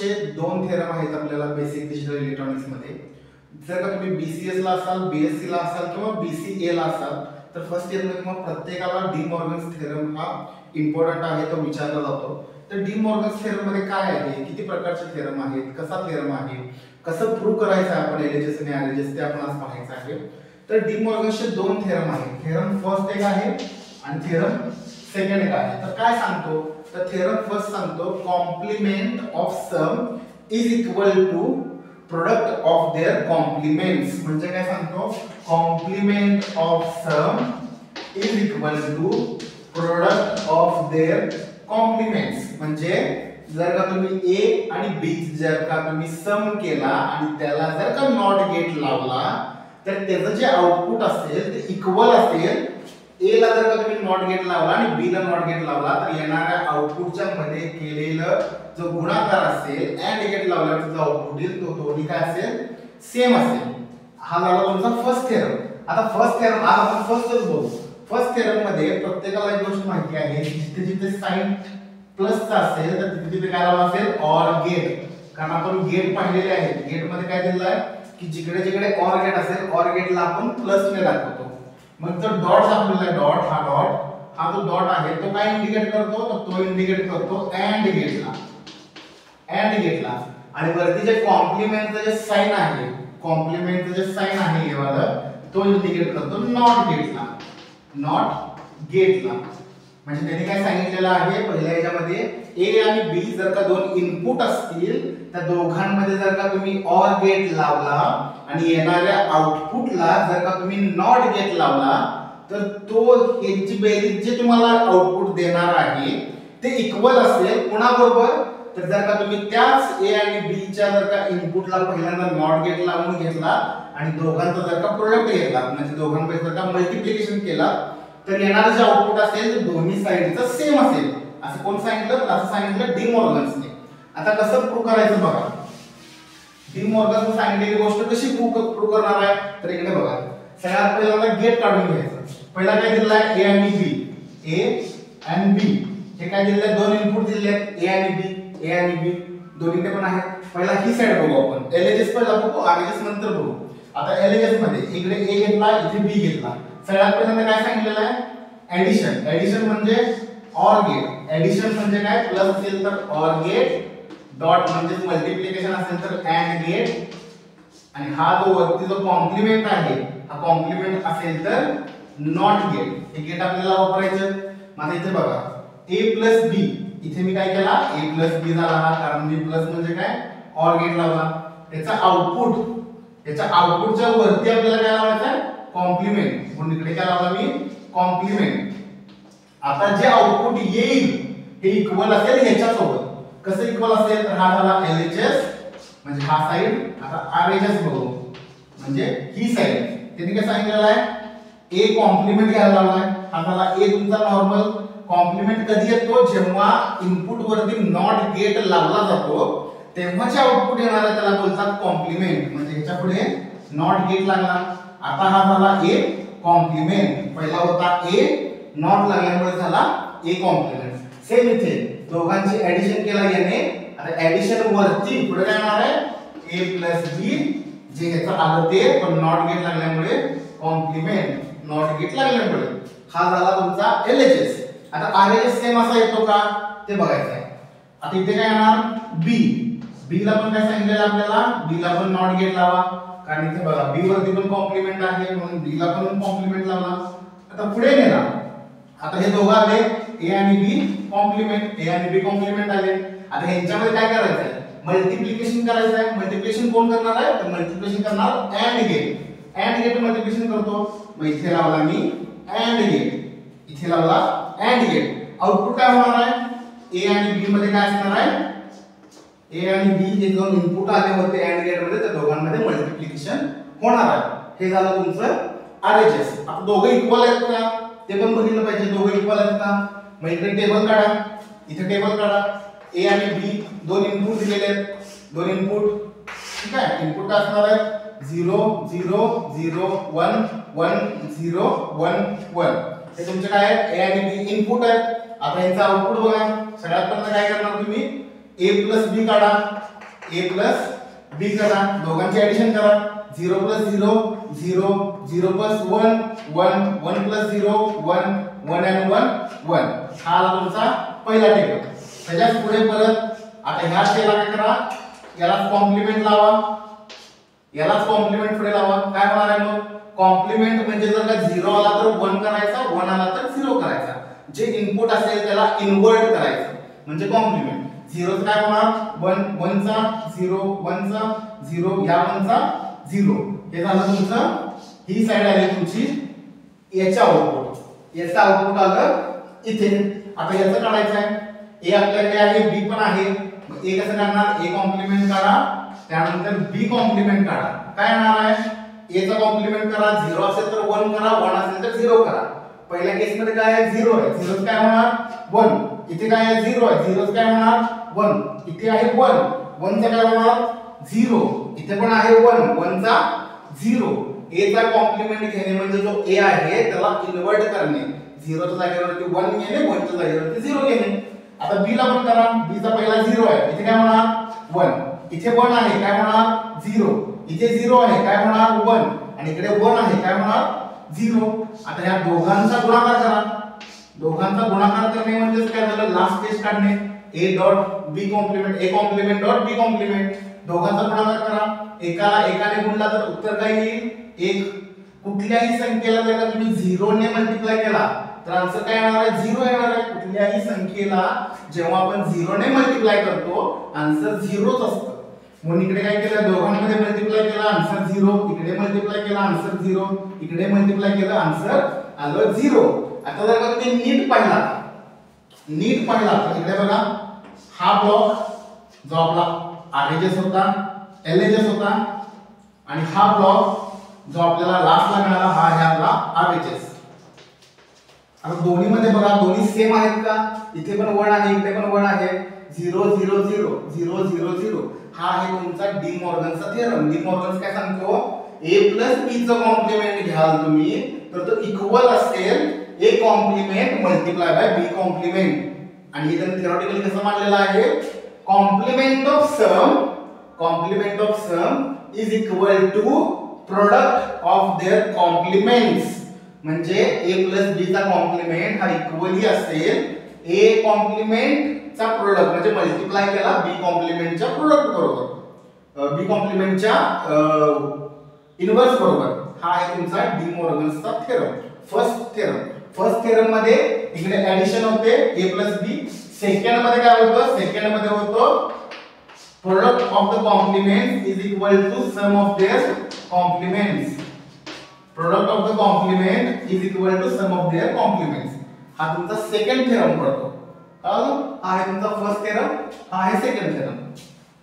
चे दोन थेरम आहेत आपल्याला बेसिक डिजिटल इलेक्ट्रॉनिक्स मध्ये. जर का तुम्ही बीसीएस ला असाल, बीएससी ला असाल किंवा बीसीए ला असाल तर फर्स्ट इयर मध्ये मग प्रत्येकाला डी मॉर्गन्स थेरम हा इम्पॉर्टंट आहे, तो विचारला जातो. तर डी मॉर्गन्स थेरम मध्ये काय आहे, किती प्रकारचे थेरम आहेत, कसा थेरम आहे, कसं प्रूव्ह करायचं आहे आपण एलएचएस आणि आरएचएस ते आपण आज पाहायचं आहे. तर डी मॉर्गन्सचे दोन थेरम आहेत. थेरम फर्स्ट एक आहे आणि थेरम सेकंड एक आहे. तर काय सांगतो, तर थेरम फर्स्ट सांगतो complement of sum is equal to product of their complements. म्हणजे काय सांगतो, complement of sum is equal to product of their complements. म्हणजे जर का तुम्ही ए आणि बी जर का तुम्ही सम केला आणि त्याला जर का नॉट गेट लावला तर त्याचं जे आउटपुट असेल ते इक्वल असेल. ए ला जर का तुम्ही नॉट गेट लावला आणि बी ला नॉट गेट लावला तर येणाऱ्या आउटपुटच्या मध्ये केलेलं जो गुणाकार असेल अँड गेट लावल्यावर त्याचा आउटपुट येईल तो दोन्ही काय असेल, सेम असेल. हा झाला तुमचा फर्स्ट थेरम. आता फर्स्ट थेरम आज आपण फर्स्टच बघू. फर्स्ट थेरम मध्ये प्रत्येकाला एक गोष्ट माहिती आहे, जिथे जिथे साइन प्लस चा असेल तर तिथे तिथे काय लावला असेल, ऑर गेट. कारण आपण गेट पाहिलेले आहेत. गेट मध्ये काय दिलेलं आहे की जिकडे जिकडे ऑर गेट असेल ऑर गेटला आपण प्लस ने दाखवतो. मग जर डॉट दाखवलेला आहे, डॉट हा जो डॉट आहे तो काय इंडिकेट करतो, तर तो इंडिकेट करतो अँड गेटला. आणि वरती जे कॉम्प्लिमेंटचं जे साइन आहे, कॉम्प्लिमेंटचं जे साइन आहे हे वाला तो इंडिकेट करतो नॉट गेटला. म्हणजे त्यांनी काय सांगितलेलं आहे पहिल्या याच्यामध्ये, ए आणि बी जर का दोन इनपुट असतील तर दोघांमध्ये जर का तुम्ही ऑर गेट लावला आणि येणाऱ्या आउटपुटला जर का तुम्ही नॉट गेट लावला तर तो यांची बेरीज जे तुम्हाला आउटपुट देणार आहे ते इक्वल असेल कोणाबरोबर, तर जर का तुम्ही त्याच ए आणि बी च्या जर का इनपुटला पहिल्यांदा नॉट गेट लावून घेतला आणि दोघांचा जर का प्रोडक्ट घेतला म्हणजे दोघांपैकी जर का मल्टिप्लिकेशन केला तर येणारे जे आउटपुट असेल ते दोन्ही साइडचं सेम असेल. असं कोण सांगितलं, तर असं सांगितलं डी मॉर्गन्सने. आता कसं प्रूव्ह करायचं बघा. डी मॉर्गनने सांगितलेली गोष्ट कशी प्रूव्ह करणार आहे, तर इकडे बघा. सगळ्यात पहिल्यांदा गेट काढून घ्यायचं. पहिला काय दिलेला आहे, ए आणि बी. हे काय दिलेलं आहे, दोन इनपुट दिलेले आहेत ए आणि बी दोन्हीकडे पण आहे. पहिला ही साइड बघू आपण. एलएचएस पहिला बघू, आरएचएस नंतर बघू. आता एलएचएस मध्ये इकडे ए घेतला, इथे बी घेतला. सगळ्यात पहिल्यांदा काय सांगितलेलं आहे, ऍडिशन म्हणजे ऑर गेट. ऍडिशन म्हणजे काय, प्लस असेल तर ऑर गेट, डॉट म्हणजे मल्टिप्लिकेशन असेल तर अँड गेट, आणि हा जो वरती जो कॉम्प्लिमेंट आहे हा कॉम्प्लिमेंट असेल तर नॉट गेट. हे गेट आपल्याला वापरायचं. माझा इथे बघा a प्लस b, इथे मी काय केला a प्लस b झाला हा, कारण मी प्लस म्हणजे काय ऑर गेट लावला. त्याचा आउटपुटच्या वरती आपल्याला काय लावायचं आहे, कॉम्प्लिमेंट. म्हणून इकडे काय लावला मी, कॉम्प्लिमेंट. आता जे आउटपुट येईल हे इक्वल असेल ह्याच्यासोबत. कसं इक्वल असेल, तर हा झाला एलएचएस म्हणजे हा साइड. आता आरएचएस बघू म्हणजे ही साइड. त्यांनी काय सांगितलेलं आहे, ए कॉम्प्लिमेंट घ्यायला लावलाय. हा झाला ए तुमचा नॉर्मल. कॉम्प्लिमेंट कधी येतो, जेव्हा इनपुट वरती नॉट गेट लावला जातो तेव्हा जे आउटपुट येणार आहे त्याला बोलतात कॉम्प्लिमेंट. म्हणजे ह्याच्या पुढे नॉट गेट लागला. आता हा झाला ए कॉम्प्लिमेंट. पहिला होता ए, नॉट लागल्यामुळे झाला ए कॉम्प्लिमेंट. सेम इथे दोघांची ऍडिशन केला याने. आता ऍडिशन वरती पुढे काय येणार आहे, ए प्लस बी, जे ह्याचं आलं ते पण नॉट गेट लागल्यामुळे कॉम्प्लिमेंट, नॉट गेट लागल्यामुळे हा झाला तुमचा एलएचएस. आता आरएचएस सेम असा येतो का ते बघायचं आहे. आता इथे काय येणार, बी ला पण काय सांगितलेलं आपल्याला, बी ला पण नॉट गेट लावा. कारण इथे बघा बी वरती पण कॉम्प्लिमेंट आहे म्हणून बी ला पण कॉम्प्लिमेंट लावला. आता पुढे नेला. आता हे दोघं आले ए आणि बी कॉम्प्लिमेंट आले. आता ह्यांच्यामध्ये काय करायचं आहे, मल्टिप्लिकेशन करायचं आहे. मल्टिप्लिकेशन कोण करणार आहे, तर मल्टिप्लिकेशन करणार अँड गेट मल्टिप्लिकेशन करतो. मग इथे लावला मी अँड गेट, इथे लावला अँड गेट. आउटपुट काय होणार आहे, ए आणि बी मध्ये काय असणार आहे, ए आणि बी हे दोन इनपुट आले होते अँड गेट मध्ये, त्या दोघांमध्ये मल्टिप्लिकेशन होणार आहे. हे झालं तुमचं आरएचएस. आता दोघं इक्वल आहेत का ते पण बघितलं पाहिजे. दोघं इक्वल आहेत का, मग इकडे टेबल काढा, इथे टेबल काढा. ए आणि बी दोन इनपुट दिलेले आहेत, दोन इनपुट. ठीक आहे, इनपुट काय असणार आहे, 0 0 0 1 1 0 1 1. हे तुमचे काय आहेत, ए आणि बी इनपुट आहेत. आता यांचा आउटपुट बघा. सगळ्यात पहिल्यांदा काय करणार तुम्ही, a प्लस बी काढा, a प्लस बी करा, दोघांची ऍडिशन करा. 0 प्लस 0 0, 0 प्लस 1 1, 1 प्लस 0 1, 1 and 1 1. हा आला तुमचा पहिला टेबल. त्याच्याच पुढे परत आता ह्या शेला काय करा, यालाच कॉम्प्लिमेंट लावा, यालाच कॉम्प्लिमेंट पुढे लावा. काय होणार आहे मग, कॉम्प्लिमेंट म्हणजे जर का 0 आला तर 1 करायचा, 1 आला तर 0 करायचा. जे इनपुट असेल त्याला इन्व्हर्ट करायचं म्हणजे कॉम्प्लिमेंट. 0 चं काय होणार, 1 1 चा 0, 1 चा 0, या 1 चा 0. हे झालं तुमचं, ही साइड आली तुमची याच्या आउटपुट. याचं आउटपुट आलं इथे. आता याचं काढायचं आहे. ए आपल्याकडे आहे, बी पण आहे. मग ए कसं काढणार, ए कॉम्प्लिमेंट करा, त्यानंतर बी कॉम्प्लिमेंट काढा. काय येणार आहे, ए चा कॉम्प्लिमेंट करा, 0 असेल तर 1 करा, 1 असेल तर 0 करा. पहिल्या केस मध्ये काय आहे, 0 आहे, 0 काय होणार 1. इथे काय आहे, 0 आहे, 0 काय होणार 1. इथे आहे 1, 1 चा काय होणार 0. इथे पण आहे 1, 1 चा 0. ए चा कॉम्प्लिमेंट घेणे म्हणजे जो ए आहे त्याला इन्व्हर्ट करणे. 0 च्या जागेवरती 1 घेणे, 1 च्या जागेवरती 0 घेणे. आता बी ला पण करा, बी चा पहिला 0 आहे, इथे काय होणार 1. इथे 1 आहे, काय होणार 0. इथे 0 आहे, काय होणार 1. आणि इकडे 1 आहे, काय होणार 0. आता या दोघांचा गुणाकार करा. दोघांचा गुणाकार करणे म्हणजे काय झालं, लास्ट केस काढणे. a dot b complement, a complement dot b complement. दोघांचा गुणाकार करा. एकाला एकाने गुणला तर उत्तर काय येईल 1. कुठल्याही संख्येला जर का तुम्ही 0 ने मल्टिप्लाय केला तर आन्सर काय येणार आहे, 0 येणार आहे. कुठल्याही संख्येला जेव्हा आपण 0 ने मल्टिप्लाय करतो आन्सर 0च असतं. म्हणून इकडे काय केलं, दोघांमध्ये मल्टिप्लाय केला आन्सर 0, इकडे मल्टिप्लाय केला आन्सर 0, इकडे मल्टिप्लाय केलं आन्सर आलं 0. आता जर का तुम्ही नीट पाहिला तर इकडे बघा, हा ब्लॉक जो आपला आरएचएस होता, एलएचएस होता, आणि हा ब्लॉक जो आपल्याला लास्टला मिळाला हा आहे आपला आरएचएस. आता दोन्ही मध्ये बघा, दोन्ही सेम आहेत का, इथे पण 1 आहे, इथे पण 1 आहे. 0 0 0 0 0 0. हा आहे तुमचा डी मॉर्गनचा थेरम. डी मॉर्गन काय सांगतो, a प्लस b चं कॉम्प्लिमेंट घ्याल तुम्ही तर तो इक्वल असेल a complement multiply by b complement. आणि इथे थेओरेटिकली कसं मानलेलं आहे, complement of sum is equal to product of their complements. म्हणजे a प्लस b चा कॉम्प्लिमेंट हा इक्वली असेल a कॉम्प्लिमेंट चा प्रोडक्ट म्हणजे मल्टिप्लाय केला b कॉम्प्लिमेंटच्या प्रोडक्ट बरोबर, b कॉम्प्लिमेंटच्या इन्व्हर्स बरोबर. हा आहे तुमचा डी मॉर्गनचा थेरम. फर्स्ट थेरम मध्ये इकडे ऍडिशन होते a प्लस b. सेकंड मध्ये काय होतं, सेकंड मध्ये होतं product of the complements is equal to sum of their complements. Product of the complement is equal to sum of their complements. हा तुमचा सेकंड थेरम पडतो. हा आहे तुमचा फर्स्ट थेरम, हा आहे सेकंड थेरम.